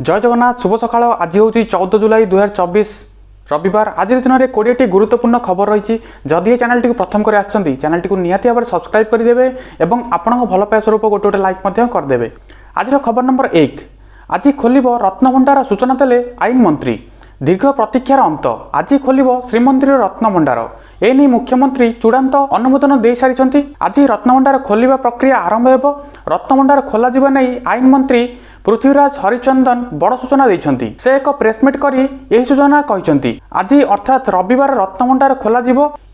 जय जगन्नाथ शुभ सकाळ। आज हूँ 14 जुलाई 2024 रविवार। आज दिन में 20टी गुरुत्वपूर्ण खबर रही। जदि चैनल टी प्रथम कर चैनल टी निहाती भाव सब्सक्राइब करदे और आपण भल पाए स्वरूप गोटे गोटे लाइक करदे। आज खबर नंबर 1, आज खोल रत्नभंडार सूचना देले आईन मंत्री। दीर्घ प्रतीक्षार अंत, आज खोल श्रीमंदिर रत्नभंडार। एने मुख्यमंत्री चूड़ांत अनुमोदन दे सारी। आज रत्नभंडार खोलिबा प्रक्रिया आरंभ हो। रत्नभंडार खोल नहीं आईन मंत्री पृथ्वीराज हरिचंदन बड़ सूचना देइछंती। से एक प्रेसमिट करी यही सूचना कहिसंती। आज अर्थात रविवार रत्नभंडार खोल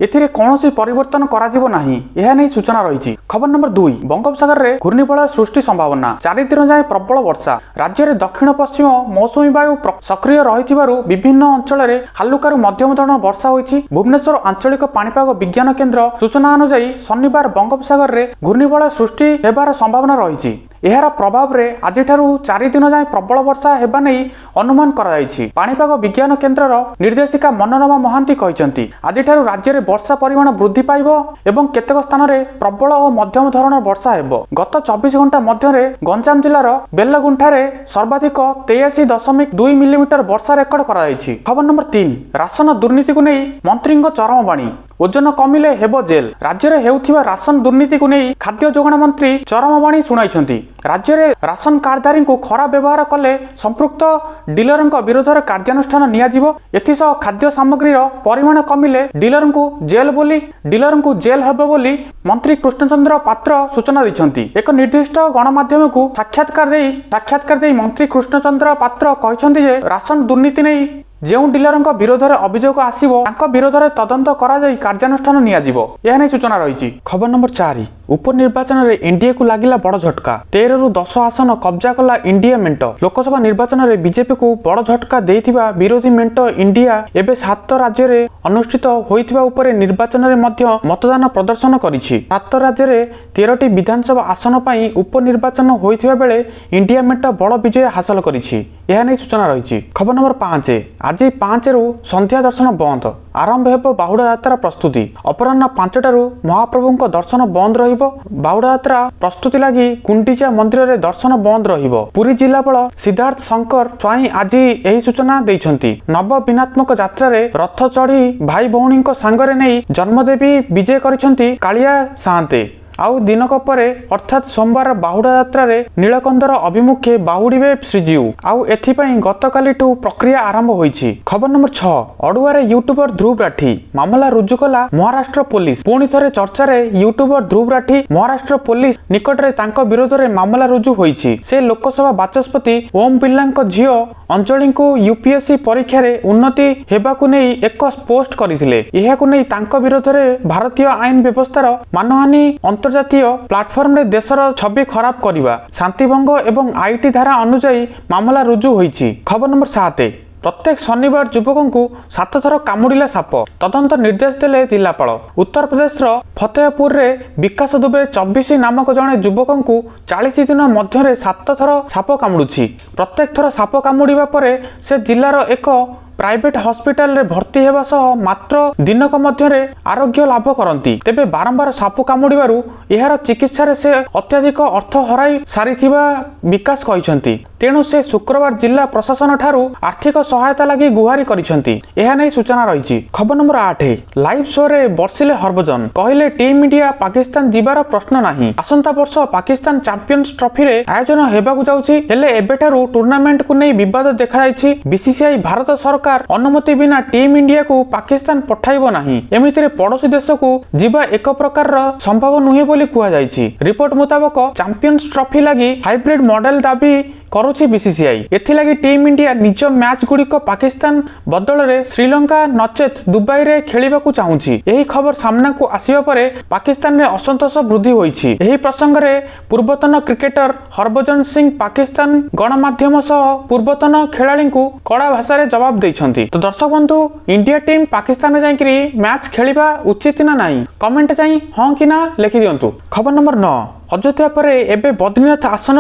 एथिरे कौनसी परिवर्तन कराजिबो नाही, यह नहीं सूचना रही। खबर नंबर 2, बंगोपसागर रे घूर्णिझड़ सृष्टि संभावना। 4 दिन जाए प्रबल वर्षा। राज्य में दक्षिण पश्चिम मौसुमी वायु सक्रिय रहिथिबारु विभिन्न अंचल में हालुकारु मध्यम धरण वर्षा होइछि। भुवनेश्वर आंचलिक पाणीपाग विज्ञान केन्द्र सूचना अनुसार शनिवार बंगोपसागर रे घूर्णिझड़ सृष्टि हेबार संभावना रही। यार प्रभाव रे आज 4 दिन जाए प्रबल वर्षा हेबा नहीं अनुमान कराଯାଇଛି। पाणीपाग विज्ञान केन्द्रर निर्देशिका मनोरमा महांती कहिसंती आज राज्य में वर्षा परिमाण वृद्धि पाइब एवं केतेक स्थान में प्रबल और मध्यम धरण वर्षा हेबो। गत 24 घंटा मध्य गंजाम जिलार बेलगुंठारे सर्वाधिक 83.2 मिलीमीटर वर्षा रेकर्ड कराଯାଇଛି। खबर नंबर 3, राशन दुर्नीति को नहीं मंत्री चरम बाणी। ओजन कमिले हेबो जेल। राज्य में हेउथिबा राशन दुर्नीति को नहीं खाद्य जोगाण मंत्री चरम बाणी शुणाइछंती। राज्य में राशन कार्डधारी को खराब व्यवहार कले संपृक्त डीलर विरोध में कार्यानुष्ठान नियाजिबो। एथिसह खाद्य सामग्री परिमाण कमिले डीलर को जेल हेबो बोली मंत्री कृष्णचंद्र पात्र सूचना दैछंती। एक निर्दिष्ट गणमाध्यम को साक्षात्कार दे मंत्री कृष्णचंद्र पात्र कहिसंती जे राशन दुर्नीति नहीं जो डीलर विरोध में अभियोग आसिबो तांको विरोध में तदंत करा जाई कार्यानुष्ठान नियाजिबो, यह नहीं सूचना रही। खबर नंबर 4, उपनिर्वाचन में एनडीए को लागिला बड़ झटका। 13 रु 10 आसन कब्जा कला इंडिया मेंट। लोकसभा निर्वाचन में बीजेपी को बड़ झटका देइथिबा विरोधी मेंट इंडिया एबे 7 राज्य में अनुष्ठित होइथिबा उपरे निर्वाचन में मध्य मतदान प्रदर्शन करिछि। 7 राज्य में 13टी विधानसभा आसन पई उपनिर्वाचन होइथिबा बेले इंडिया मेंट बड़ विजय हासिल करिछि, यह नहीं सूचना रही। खबर नंबर 5, आज 5 रु संध्या दर्शन बंद। आरंभ हो बाहुड़ा यात्रा प्रस्तुति। अपराह्न 5टारू महाप्रभु दर्शन बंद रहिबो। बाहुड़ा यात्रा प्रस्तुति लगी गुंडीचा मंदिर रे दर्शन बंद रहिबो। पुरी जिलापाल सिद्धार्थ शंकर स्वाई आज यही सूचना देइछंती। नव बिनात्मक यात्रा रे रथ चढ़ी भाई भौणी सांगरे नहीं जन्मदेवी विजय करिछंती कालिया साहांते। आउ दिनक परे अर्थात सोमवार बाहुड़ा यात्रा रे नीलकंदर अभिमुखे बाहुड़िबे श्रीजीउ। आउ एथिपई गतकालिठू प्रक्रिया आरंभ होईछि। खबर नंबर 6, अडुआरे यूट्यूबर ध्रुव राठी मामला रुजु कला महाराष्ट्र पुलिस। पुणी थरे चर्चा रे यूट्यूबर ध्रुव राठी महाराष्ट्र पुलिस निकट रे तांको विरोध रे मामला रुजु होईछि। से लोकसभा बाचस्पति ओम बिर्लांको झियो अंजलि को यूपीएससी परीक्षा रे उन्नति हेबाकु नै एक पोस्ट करिथिले। एहाकु नै तांको विरोध रे भारतीय आईन व्यवस्थार मानहानि अंतर्जातीय प्लाटफर्म रे देशर छवि खराब करिबा शांतिभंग एवं आईटी धारा अनुसार मामला रुजु होईछि। खबर नंबर 7, प्रत्येक शनिवार युवकों को 7 थर कामुड़िला साप। तदंत निर्देश देले जिलापाल। उत्तर प्रदेश फतेहपुर रे विकास दुबे 24 नामक जड़े युवकों को 40 दिन मध्य 7 थर साप कामुड़ुछि। प्रत्येक थर साप कामुड़िबा परे से जिलार एक प्राइवेट हॉस्पिटल रे भर्ती हेबा सह मात्र दिनक मध्य आरोग्य लाभ करती। तेबे बारंबार साप कामुड़िबारु एहार चिकित्सा रे से अत्यधिक अर्थ हराई सारिथिबा विकास कहिसंती। तेणु से शुक्रवार जिला प्रशासन ठारू आर्थिक सहायता लगी गुहारी करिसंती, एहा नै सूचना रही। खबर नंबर 8, लाइव शो रे बर्षिले हरभजन कहले टीम इंडिया पाकिस्तान जीवार प्रश्न नाही। आसंता वर्ष पाकिस्तान चैंपियंस ट्रॉफी रे आयोजन हेबाकु जाउछि, हेले एबेठारू टूर्नामेंट को नै विवाद देखाଯାଇଛି। बीसीसीआई भारत सरकार अनुमति बिना टीम इंडिया को पाकिस्तान पठाइबो नाही। एमितिरे पड़ोसी देश को जीवा एक प्रकार संभव नुहे बोली कुहा जायछि। रिपोर्ट मुताबक चैंपियंस ट्रॉफी लगी हाइब्रिड मॉडल दाबी करुछि बीसीसीआई। एथिलागि टीम इंडिया निज मैच गुड़िक पाकिस्तान बदल रे श्रीलंका नचेत दुबई रे खेलिबाकु चाहुछि। एही खबर सामना को आसिबा परे पाकिस्तान रे असंतोष वृद्धि होईछि। एही प्रसंग रे पूर्वतन क्रिकेटर हरभजन सिंह पाकिस्तान गणमाध्यम सह पूर्वतन खेलाड़ी को कड़ा भाषा रे जवाब दैछंती। तो दर्शक बंधु, इंडिया टीम पाकिस्तान रे जाईकरी मैच खेलिबा उचित ना नाही, कमेंट जाई हां कि ना लिखि दियंतु। खबर नंबर 9, अयोध्या पर एबे बद्रीनाथ आसन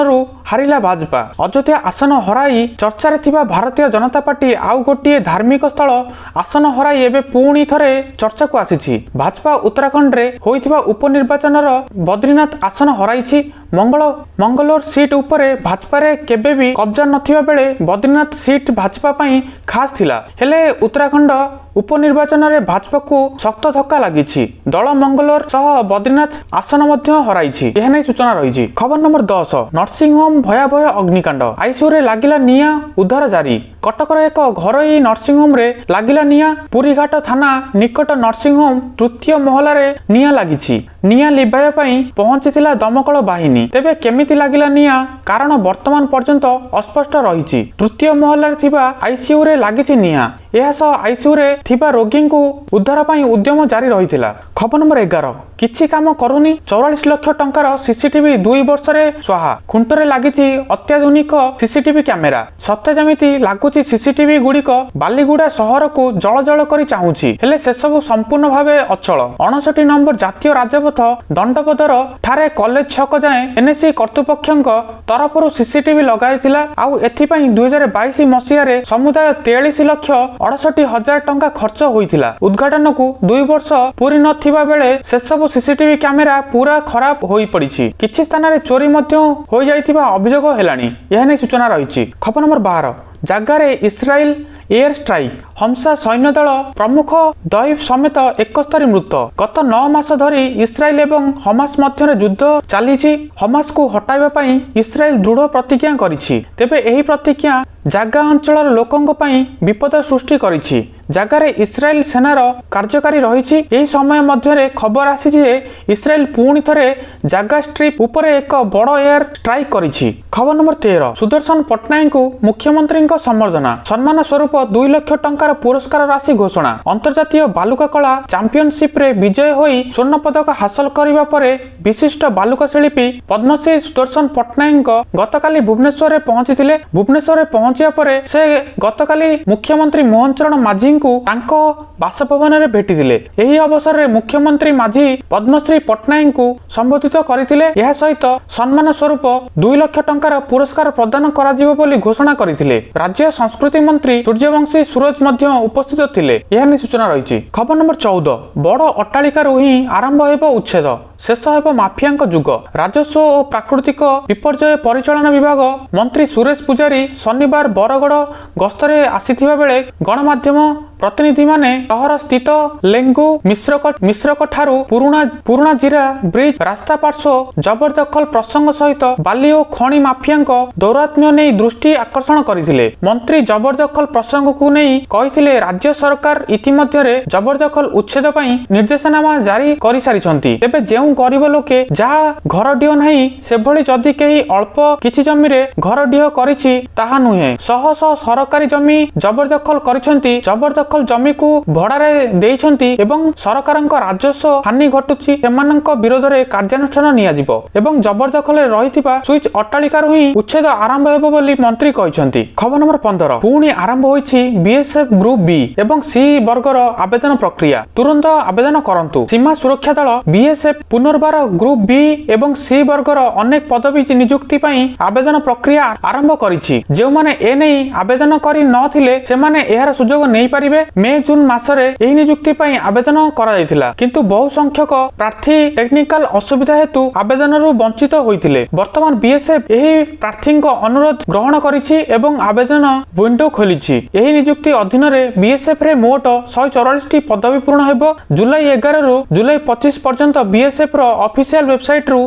हारिला भाजपा। अयोध्या आसन हराई चर्चा रे थिबा भारतीय जनता पार्टी आउ गोटे धार्मिक स्थल आसन हराई एबे पुणी थरे चर्चा को आसीछि। भाजपा उत्तराखंड रे होइथिबा उपनिर्वाचन बद्रीनाथ आसन हराई। मंगलोर सीट उपरे भाजपा रे केबे भी कब्जा नथिबा बेले बद्रीनाथ सीट भाजपा पई खास थिला। हेले उत्तराखंड उपनिर्वाचन रे भाजपा को शक्त धक्का लागिछि। दल मंगलोर सह बद्रीनाथ आसन मध्य हराइछि। एहे नै सूचना रहिछि। खबर नंबर 10 नर्सिंग होम भयावह अग्निकांड आईसीयू रे लागिला निया उद्धार जारी। कटकर एक घरोई नर्सिंग होम रे लागिला निया। पुरीघाट थाना निकट नर्सिंग होम तृतीय महला रे निया लागिछि। निया लिभाया पई पहुंचीथिला दमकल बाहिनी। तेबे केमिति लागिला निया कारण वर्तमान पर्यंत अस्पष्ट रहिछि। तृतीय महला रे थिबा आईसीयू रे लागिछि निया। यह सह आईसीयू रे थिबा रोगी को उद्धार पई उद्यम जारी रहिथिला। खबर नंबर 11 किछि काम करूनी 44 लाख टंकार सीसीटीवी 2 वर्ष रे स्वाहा। खुंटरे लागिछि अत्याधुनिक सीसीटीवी कैमेरा। सत्य जमिति लागुछि सीसीटीवी गुड़िक बालीगुड़ा सहर को जल जल करी चाहुछि। हेले से सब संपूर्ण भावे अचल। 59 नंबर जातीय राजपथ दंडपदर ठारे कॉलेज छक जाए एनएससी कर्तृपक्षक तरफरु सीसीटीवी लगाइथिला। आउ एथिपई 2022 मसिया रे समुदाय 43 लाख 68 हजार टंका खर्च होइथिला। उद्घाटन को 2 वर्ष पूरी नथिबा बेले से सब सीसीटीवी कैमेरा पूरा खराब होई पड़िछि। किछि स्थान रे चोरी मध्य होई जाइथिबा अभियोग हेलानी। यह नै सूचना रहिछि। खबर नंबर 12 जागारे इस्राएल एयर स्ट्राइक हमसा सैन्य दल प्रमुख दईफ समेत 71 मृत। गत 9 मास धरी इस्राएल एवं हमास मध्य युद्ध चली। हमास को हटाइबा पई इस्राएल दृढ़ प्रतिज्ञा करिछि। तेबे एही प्रतिज्ञा जागा अंचल लोकंक पई विपद सृष्टि करिछि। जागारे इस्राएल सेनार कार्यकारी रहिछि। एही समय मध्यरे खबर आसी जे इस्राएल पुणी थरे जागा स्ट्रिप उपरे एक बड़ एयर स्ट्राइक करिछि। खबर नंबर 13 सुदर्शन पट्टनायक को मुख्यमंत्री सम्बर्धना सम्मान स्वरूप 2 लाख टंकार पुरस्कार राशि घोषणा। अंतर्जातीय बालुका कला चैंपियनशिप रे विजय होई स्वर्ण पदक हासिल करिबा परे विशिष्ट बालुका शिल्पी पद्मश्री सुदर्शन पट्टनायक गतकाली भुवनेश्वर रे पहुंचीथिले। भुवनेश्वर रे पहुंचिया परे से गतकाली मुख्यमंत्री मोहन चरण माझी को तांको बासभवन रे भेटिथिले। एही अवसर रे मुख्यमंत्री माझी पद्मश्री पट्टनायक को संबोधित करिथिले। एहा सहित सम्मान स्वरूप 2 लाख टंकार पुरस्कार प्रदान कराजिबो बोली घोषणा करिथिले। राज्य संस्कृति मंत्री सूर्यवंशी सूरज मध्य उपस्थित थिले। एहा नै सूचना रहिछि। खबर नंबर 14 बड़ अट्टालिकारु ही आरंभ हेबो उच्छेद शेष हेबो माफियाଙ୍କ जुग। राजस्व और प्राकृतिक विपर्यय परिचालन विभाग मंत्री सुरेश पूजारी शनिवार बरगड़ गस्तरे आसीथिबा बेले गणमाध्यम प्रतिनिधि माने शहर स्थित लेंगु मिश्रक ठारू पुराणा जिरा ब्रिज रास्ता पार्श्व जबरदखल प्रसंग सहित बाली और खणी माफियाଙ୍କ दौरात्म्य नहीं दृष्टि आकर्षण करथिले। मंत्री जबरदखल प्रसंग को नहीं कहिथिले राज्य सरकार इतिमध्यरे जबरदखल उच्छेद पई निर्देशनामा जारी करि सारिछंती। तेबे जेउ गरीब लोके जहा घर डिह नहीं से भली जदि केही अल्प किछि जमी रे घर डिह करिछि ताहा नुहे। शह शह सरकारी जमी जबरदखल करिछंती। जबरदखल जमी को भड़ारे देइछंती एवं सरकारक राजस्व हानि घटुछि। सेमानक विरोध रे कार्यानुष्ठान नियाजिबो एवं जबरदखल रहिथिबा स्विच अट्टालिकारु ही उच्छेद आरंभ हेबो बोली मंत्री कहिछंती। खबर नंबर 15 पुणी आरंभ होइछि बीएसएफ ग्रुप बी एवं सी वर्गर आवेदन प्रक्रिया। तुरंत आवेदन करंतु। सीमा सुरक्षा दल बीएसएफ पुनर्बार ग्रुप बी एवं सी वर्गर अनेक पदवी नियुक्ति पई आवेदन प्रक्रिया आरंभ करिछि। जेउ माने ए नै आवेदन करि नथिले सेमाने एहार सुजोग नै परिबे। मे जून मासरे एही नियुक्ति पई आवेदन करा जायतिला किंतु बहु संख्यक प्रार्थी टेक्निकल असुविधा हेतु आवेदनरु वंचित होइतिले। वर्तमान बीएसएफ एही प्रार्थीक अनुरोध ग्रहण करिछि एवं आवेदन विंडो खोलिछि। एही नियुक्ति अधीन रे बीएसएफ रे मोट 144 टी पदवी पूर्ण हेबो। जुलाई 11 रु जुलाई 25 पर्यंत बीएसएफ रो ऑफिशियल वेबसाइट रु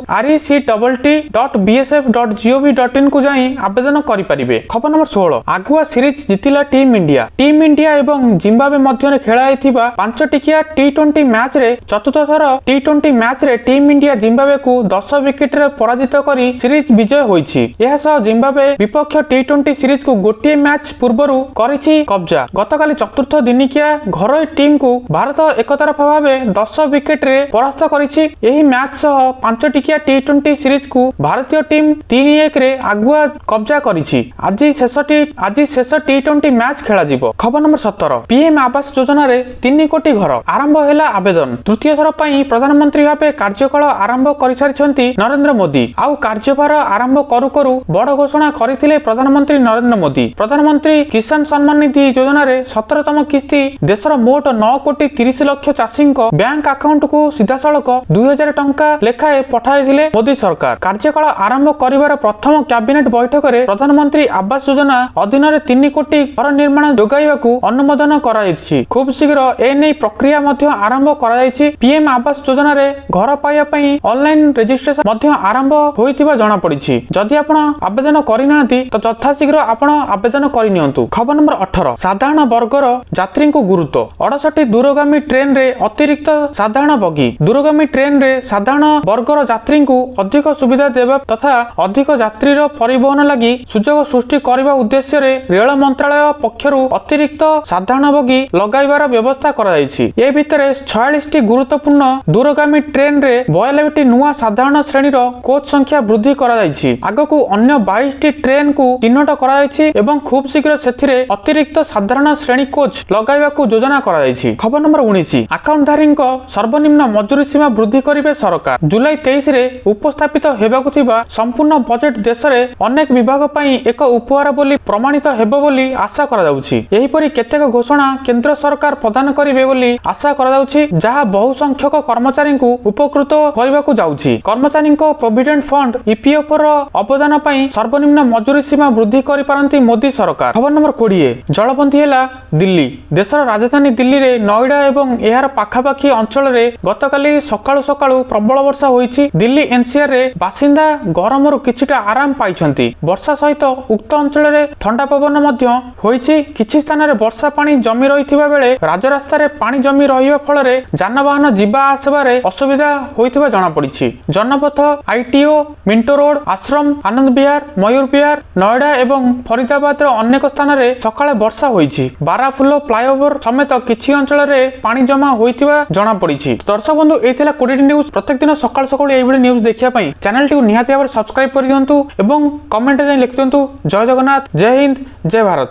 rect.bsf.gov.in को जाई आवेदन करि परिबे। खबर नंबर 16 आगुआ सीरीज जितिला टीम इंडिया। टीम इंडिया एवं जिम्बाब्वे मध्य खेला हेथिबा 5 टिकिया टी20 मैच रे चतुर्थ थर टी20 मैच रे टीम इंडिया जिम्बाब्वे को 10 विकेट रे पराजित करी सीरीज विजय होईछि। एहा सह जिम्बाब्वे विपक्ष टी20 सीरीज को गोटिए मैच पूर्वरु करिछि कब्जा। गतकाली चतुर्थ दिनिकिया घरोई टीम को भारत एकतरफा भावे 10 विकेट रे परास्त करिछि। एही मैच सह 5 टिकिया टी20 सीरीज को भारतीय टीम 3-1 रे आगुआ कब्जा करिछि। आज शेष टी20 मैच खेला जिवो। खबर नंबर 17 पीएम आवास योजना रे 3 कोटी घर आरंभ हैला आवेदन। तृतीय थर पई प्रधानमंत्री भाबे कार्यकाल आरंभ करि सारिछंती नरेंद्र मोदी। आउ कार्यभार आरंभ करू करू बड़ घोषणा करथिले प्रधानमंत्री नरेंद्र मोदी। प्रधानमंत्री किसान सम्मान निधि योजना रे 17तम किस्ती देशर मोट 9 कोटी 30 लाख चाषी बैंक अकाउंट को सीधा सड़क 2000 टंका लेखाए पठाइथिले मोदी सरकार। कार्यकाल आरंभ करिवार प्रथम कैबिनेट बैठक रे प्रधानमंत्री आवास योजना अधीन रे 3 कोटी घर निर्माण जोगाइबाकू अनुमोदन कराइछि। खूब शीघ्र ए नै प्रक्रिया मध्य आरंभ कराइछि। पीएम आवास योजना रे घर पाइया पई ऑनलाइन रजिस्ट्रेशन मध्य आरंभ होइतिबा जणा पड़िछि। जदि आपण आवेदन करिनांती तो यथा शीघ्र आपण आवेदन करिनियंतु। खबर नंबर 18 साधारण वर्गर यात्री को गुरुत्व। 68 दूरगामी ट्रेन रे अतिरिक्त साधारण बगी। दूरगामी ट्रेन रे साधारण वर्गर यात्री को अधिक सुविधा देवा तथा अधिक यात्री परिवहन लगी सुजोग सृष्टि करने उद्देश्य रे रेल मंत्रालय पक्षरु अतिरिक्त साधारण बगी लगाइबार व्यवस्था करा जायछि। ए भितरे 46 टी गुरुत्वपूर्ण दूरगामी ट्रेन रे 92 टी नुआ साधारण श्रेणी रो कोच संख्या वृद्धि करा जायछि। आगकू अन्य 22 टी ट्रेन को चिन्हट करा जायछि एवं खूब शीघ्र सेथिरे अतिरिक्त साधारण श्रेणी कोच लगाइबाकू योजना करा जायछि। खबर नंबर 19 अकाउंटधारी सर्वनिम्न मजूरी सीमा वृद्धि करिवे सरकार। जुलाई 23 रे उपस्थापित हेबाकू थिबा संपूर्ण बजेट देश रे अनेक विभाग पई एक उपहार बोली प्रमाणित हेबो बोली आशा करा जाउछि। एही परि केतेक घोषणा केंद्र सरकार प्रदान करिवे बोली आशा करा जाउछि जहा बहु संख्यक कर्मचारी को उपकृत करिबाकू जाउछि। कर्मचारी को प्रोविडेंट फंड ईपीएफ रो अवदान पई सर्वनिम्न मजूरी सीमा वृद्धि करि पारंती मोदी सरकार। खबर नंबर 20 जलबंदी हेला दिल्ली। देशर राजधानी दिल्ली रे नोएडा एवं एहार पाखापाखी अंचल रे गतकाली सकाळु सकाळु प्रबल वर्षा होईछि। दिल्ली एनसीआर रे बासिंदा गरमरु किछिटा आराम पाइछंती। वर्षा सहित उक्त अंचल रे ठंडा पवन मध्य होईछि। किछि स्थान रे वर्षा पानी जमी रहिथिबा बेले राजरास्ता रे पानी जमी रहिबा फल रे जानवाहन जिबा आसबारे असुविधा होइथिबा जणा पड़िछि। जनपथ आईटीओ मिंटो रोड आश्रम आनंद विहार मयूर विहार नोएडा एवं फरीदाबाद रो अनेक स्थान रे सकाळे वर्षा होईछि। बाराफुलो फ्लाईओवर समेत किछि अंचल रे पानी जमा होइथिबा जणा पड़िछि। दर्शक बंधु एथिला कोडिटी न्यूज प्रत्येक दिन सकाळ सकाळ एई भଳି न्यूज देखिया पई चैनल टी निहाती भाबरे सब्सक्राइब करि दियंतु एवं कमेंट जाय लिखि दियंतु। जय जगन्नाथ जय हिंद जय भारत।